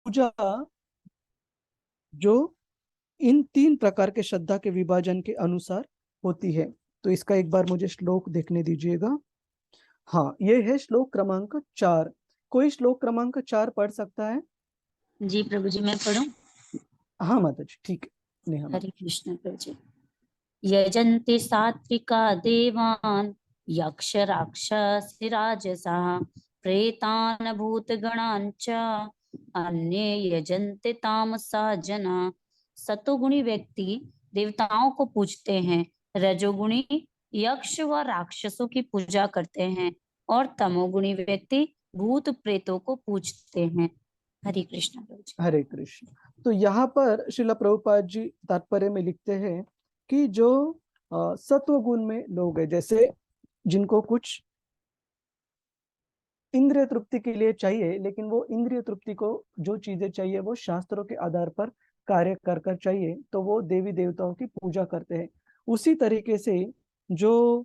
पूजा जो इन तीन प्रकार के श्रद्धा के विभाजन के अनुसार होती है। तो इसका एक बार मुझे श्लोक देखने दीजिएगा। हाँ, ये है श्लोक क्रमांक 4। कोई श्लोक क्रमांक 4 पढ़ सकता है? जी प्रभु जी, मैं पढ़ूं? हाँ माता जी, ठीक है। नेहा माता। हरे कृष्ण प्रभु जी। यजन्ति सात्विका देवान् यक्ष राक्षसी राजसाः प्रेतान् भूतगणान् च अन्ये यजन्ते तामसा जना। सतोगुणी व्यक्ति देवताओं को पूजते हैं, रजोगुणी यक्ष व राक्षसों की पूजा करते हैं और तमोगुणी व्यक्ति भूत प्रेतों को पूजते हैं। हरे कृष्ण प्रभु जी। हरे कृष्ण। तो यहाँ पर श्रील प्रभुपाद जी तात्पर्य में लिखते हैं कि जो सत्व गुण में लोग हैं, जैसे जिनको कुछ इंद्रिय तृप्ति के लिए चाहिए, लेकिन वो इंद्रिय तृप्ति को जो चीजें चाहिए वो शास्त्रों के आधार पर कार्य कर कर चाहिए, तो वो देवी देवताओं की पूजा करते हैं। उसी तरीके से जो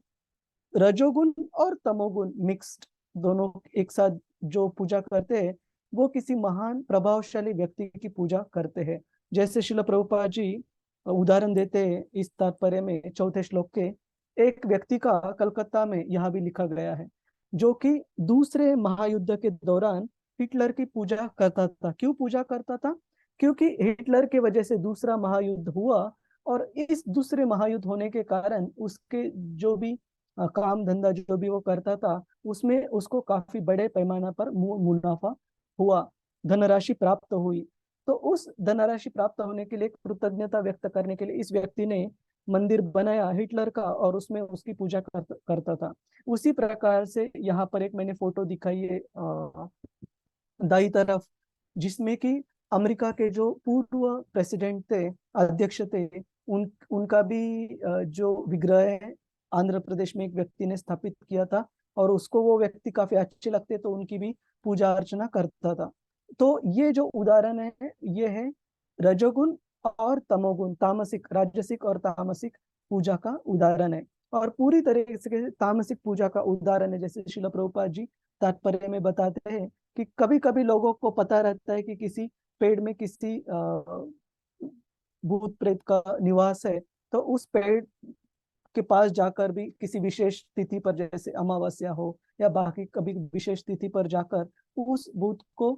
रजोगुण और तमोगुण मिक्स्ड दोनों एक साथ जो पूजा करते हैं, वो किसी महान प्रभावशाली व्यक्ति की पूजा करते हैं। जैसे श्रील प्रभुपाद जी उदाहरण देते हैं इस तात्पर्य में चौथे श्लोक के, एक व्यक्ति का कलकत्ता में यहाँ भी लिखा गया है, जो कि दूसरे महायुद्ध के दौरान हिटलर की पूजा करता था। क्यों पूजा करता था? क्योंकि हिटलर के वजह से दूसरा महायुद्ध हुआ, और इस दूसरे महायुद्ध होने के कारण उसके जो भी काम धंधा जो भी वो करता था, उसमें उसको काफी बड़े पैमाना पर मुनाफा हुआ, धनराशि प्राप्त हुई। तो उस धनराशि प्राप्त होने के लिए कृतज्ञता व्यक्त करने के लिए इस व्यक्ति ने मंदिर बनाया हिटलर का, और उसमें उसकी पूजा करता था। उसी प्रकार से यहाँ पर एक मैंने फोटो दिखाई है दाई तरफ, जिसमें कि अमेरिका के जो पूर्व प्रेसिडेंट थे, अध्यक्ष थे, उनका भी जो विग्रह है आंध्र प्रदेश में एक व्यक्ति ने स्थापित किया था, और उसको वो व्यक्ति काफी अच्छे लगते, तो उनकी भी पूजा अर्चना करता था। तो ये जो उदाहरण है, ये है रजोगुण और तमोगुण, तामसिक राजसिक और तामसिक पूजा का उदाहरण है। और पूरी तरीके से तामसिक पूजा का उदाहरण है, जैसे श्रील प्रभुपाद जी तात्पर्य में बताते हैं कि कभी कभी लोगों को पता रहता है कि किसी पेड़ में किसी भूत प्रेत का निवास है, तो उस पेड़ के पास जाकर भी किसी विशेष तिथि पर, जैसे अमावस्या हो या बाकी कभी विशेष तिथि पर जाकर उस भूत को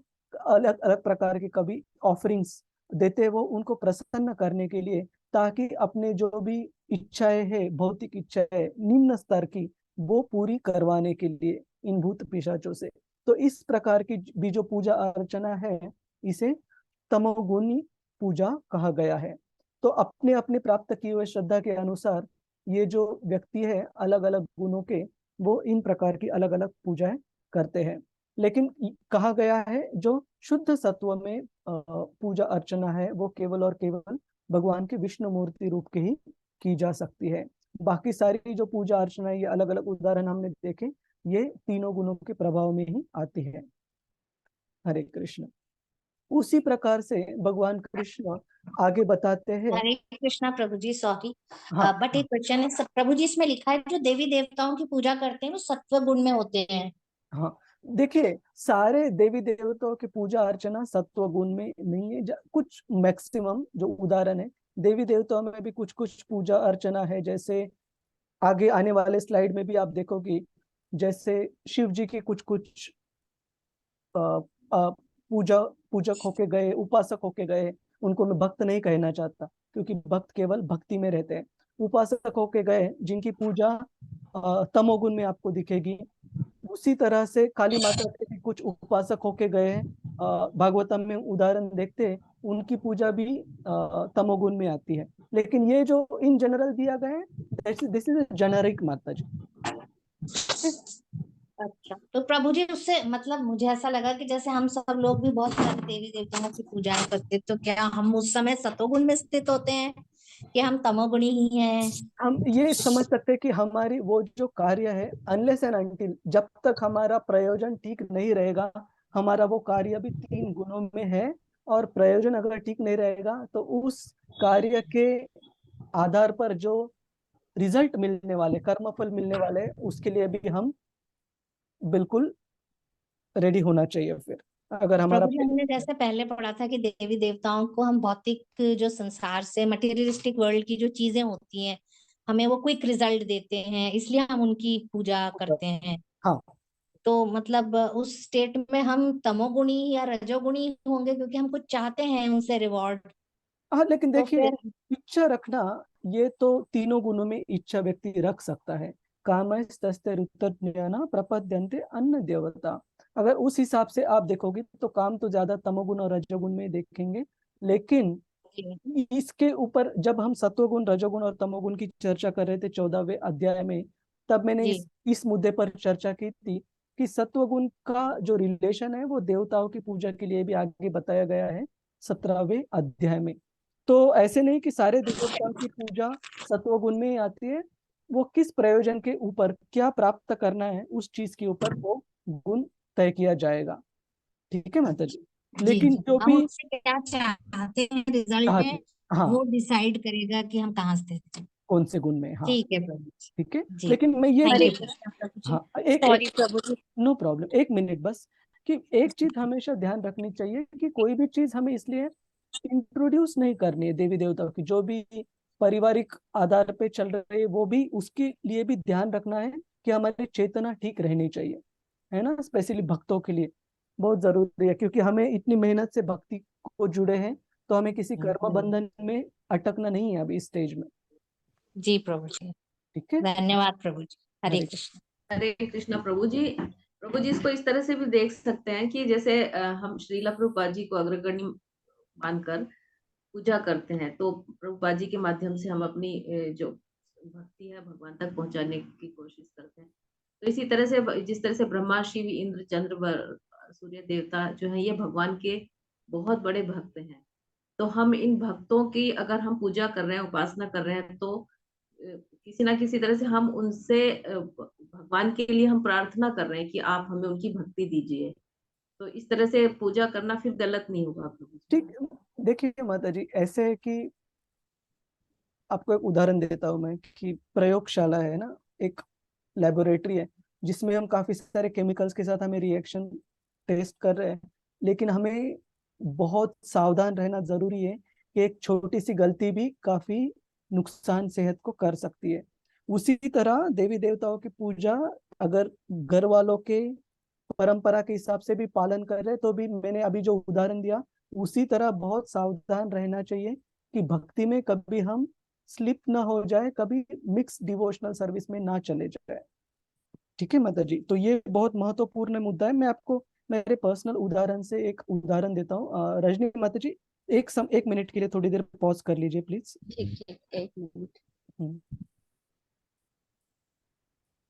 अलग अलग प्रकार के कभी ऑफरिंग्स देते, वो उनको प्रसन्न करने के लिए, ताकि अपने जो भी इच्छाएं है, भौतिक इच्छाएं निम्न स्तर की, वो पूरी करवाने के लिए इन भूत पिशाचों से। तो इस प्रकार की भी जो पूजा अर्चना है, इसे तमोगुणी पूजा कहा गया है। तो अपने अपने प्राप्त किए हुए श्रद्धा के अनुसार ये जो व्यक्ति है अलग अलग गुणों के, वो इन प्रकार की अलग अलग पूजाएं करते हैं। लेकिन कहा गया है जो शुद्ध सत्व में पूजा अर्चना है, वो केवल और केवल भगवान के विष्णु मूर्ति रूप के ही की जा सकती है। बाकी सारी जो पूजा अर्चना है, ये अलग अलग उदाहरण हमने देखे, ये तीनों गुणों के प्रभाव में ही आती है। हरे कृष्ण। उसी प्रकार से भगवान कृष्ण आगे बताते हैं। हरे कृष्णा प्रभु जी, सॉरी हाँ बट एक क्वेश्चन है सब प्रभु जी, इसमें लिखा है जो देवी देवताओं की पूजा करते हैं वो सत्व गुण में होते हैं। हाँ, देखिए सारे देवी देवताओं की पूजा अर्चना सत्व गुण में नहीं है। कुछ मैक्सिमम जो उदाहरण है, देवी देवताओं में भी कुछ कुछ पूजा अर्चना है। जैसे आगे आने वाले स्लाइड में भी आप देखोगे, जैसे शिव जी के कुछ कुछ पूजा पूजक होके गए, उपासक होके गए, उनको मैं भक्त नहीं कहना चाहता, क्योंकि भक्त केवल भक्ति में रहते हैं। उपासक होके गए जिनकी पूजा तमोगुण में आपको दिखेगी। उसी तरह से काली माता के भी कुछ उपासक होके गए हैं, भागवतम में उदाहरण देखते हैं, उनकी पूजा भी तमोगुण में आती है। लेकिन ये जो इन जनरल दिया गया है, दिस इज जेनरिक माता जी। अच्छा, तो प्रभु जी उससे मतलब मुझे ऐसा लगा कि जैसे हम सब लोग भी बहुत सारे देवी देवताओं की पूजाएं करते, तो क्या हम उस समय सतोगुण में स्थित होते हैं कि हम तमोगुणी ही हैं? हम ये समझ सकते हैं कि हमारी वो जो कार्य है, अनलेस एंड अनटिल, जब तक हमारा प्रयोजन ठीक नहीं रहेगा, हमारा वो कार्य भी तीन गुणों में है। और प्रयोजन अगर ठीक नहीं रहेगा, तो उस कार्य के आधार पर जो रिजल्ट मिलने वाले, कर्मफल मिलने वाले, उसके लिए भी हम बिल्कुल रेडी होना चाहिए फिर। अगर हमारा प्रभु जी, हमने जैसे पहले पढ़ा था कि देवी देवताओं को हम भौतिक जो संसार से मटेरियलिस्टिक वर्ल्ड की जो चीजें होती हैं हमें वो क्विक रिजल्ट देते हैं, इसलिए हम उनकी पूजा करते हैं। हाँ तो मतलब उस स्टेट में हम तमोगुणी या रजोगुणी होंगे क्योंकि हम कुछ चाहते हैं उनसे रिवॉर्ड। हाँ, लेकिन तो देखिए, फिर इच्छा रखना, ये तो तीनों गुणों में इच्छा व्यक्ति रख सकता है। कामस्तस्तेरुत्तरज्ञाना प्रपद्यन्ते अन्य देवता। अगर उस हिसाब से आप देखोगे तो काम तो ज्यादा तमोगुण और रजोगुण में देखेंगे। लेकिन इसके ऊपर जब हम सत्वगुण, रजोगुण और तमोगुण की चर्चा कर रहे थे 14वें अध्याय में, तब मैंने जी इस मुद्दे पर चर्चा की थी कि सत्वगुण का जो रिलेशन है वो देवताओं की पूजा के लिए भी आगे बताया गया है 17वें अध्याय में। तो ऐसे नहीं कि सारे देवताओं की पूजा सत्वगुण में ही आती है। वो किस प्रयोजन के ऊपर क्या प्राप्त करना है उस चीज के ऊपर वो गुण तय किया जाएगा। ठीक है माता जी। जी लेकिन जो हम भी उससे क्या चाहते हैं रिजल्ट हाँ में, हाँ, वो डिसाइड करेगा कि हम कहाँ स्थित हैं। कौन से गुण में, हाँ ठीक है प्रभु जी। ठीक है। जी लेकिन मैं ये थैंक हरे यू। कृष्ण प्रभु जी। हाँ, एक सॉरी एक प्रभु जी। नो प्रॉब्लम, एक मिनट बस। कि एक चीज हमेशा ध्यान रखनी चाहिए कि कोई भी चीज हमें इसलिए इंट्रोड्यूस नहीं करनी है देवी देवताओं की, जो भी पारिवारिक आधार पे चल रहे हैं वो भी, उसके लिए भी ध्यान रखना है कि हमारी चेतना ठीक रहनी चाहिए, है ना। स्पेशली भक्तों के लिए बहुत जरूरी है, क्योंकि हमें इतनी मेहनत से भक्ति को जुड़े हैं, तो हमें किसी कर्म बंधन में अटकना नहीं है अभी इस स्टेज में। जी प्रभु जी, ठीक है। धन्यवाद प्रभु जी। हरे हरे कृष्ण। हरे कृष्णा प्रभु जी। प्रभु जी, इसको इस तरह से भी देख सकते हैं कि जैसे हम श्रीला प्रभुपाद जी को अग्रगण्य मानकर पूजा करते हैं, तो प्रभुपाद जी के माध्यम से हम अपनी जो भक्ति है भगवान तक पहुंचाने की कोशिश करते हैं। तो इसी तरह से जिस तरह से ब्रह्मा, शिव, इंद्र, चंद्र, सूर्य देवता जो है ये भगवान के बहुत बड़े भक्त हैं। तो हम इन भक्तों की अगर हम पूजा कर रहे हैं, उपासना कर रहे हैं, तो किसी ना किसी तरह से हम उनसे भगवान के लिए हम प्रार्थना कर रहे हैं कि आप हमें उनकी भक्ति दीजिए। तो इस तरह से पूजा करना फिर गलत नहीं होगा प्रभु जी। ठीक। देखिए माता जी, ऐसे है कि आपको एक उदाहरण देता हूँ मैं कि प्रयोगशाला है ना, एक लेबोरेटरी है जिसमें हम काफी सारे केमिकल्स के साथ हमें रिएक्शन टेस्ट कर रहे हैं। लेकिन हमें बहुत सावधान रहना जरूरी है कि एक छोटी सी गलती भी काफी नुकसान सेहत को कर सकती है। उसी तरह देवी देवताओं की पूजा अगर घर वालों के परंपरा के हिसाब से भी पालन कर रहे, तो भी मैंने अभी जो उदाहरण दिया उसी तरह बहुत सावधान रहना चाहिए कि भक्ति में कभी हम स्लिप ना हो जाए, कभी मिक्स डिवोशनल सर्विस में ना चले जाए। ठीक है माता जी। तो ये बहुत महत्वपूर्ण मुद्दा है। मैं आपको मेरे पर्सनल उदाहरण से एक उदाहरण देता हूँ। रजनी माता जी, एक मिनट के लिए थोड़ी देर पॉज कर लीजिए प्लीज। ठीक ठीक, एक मिनट।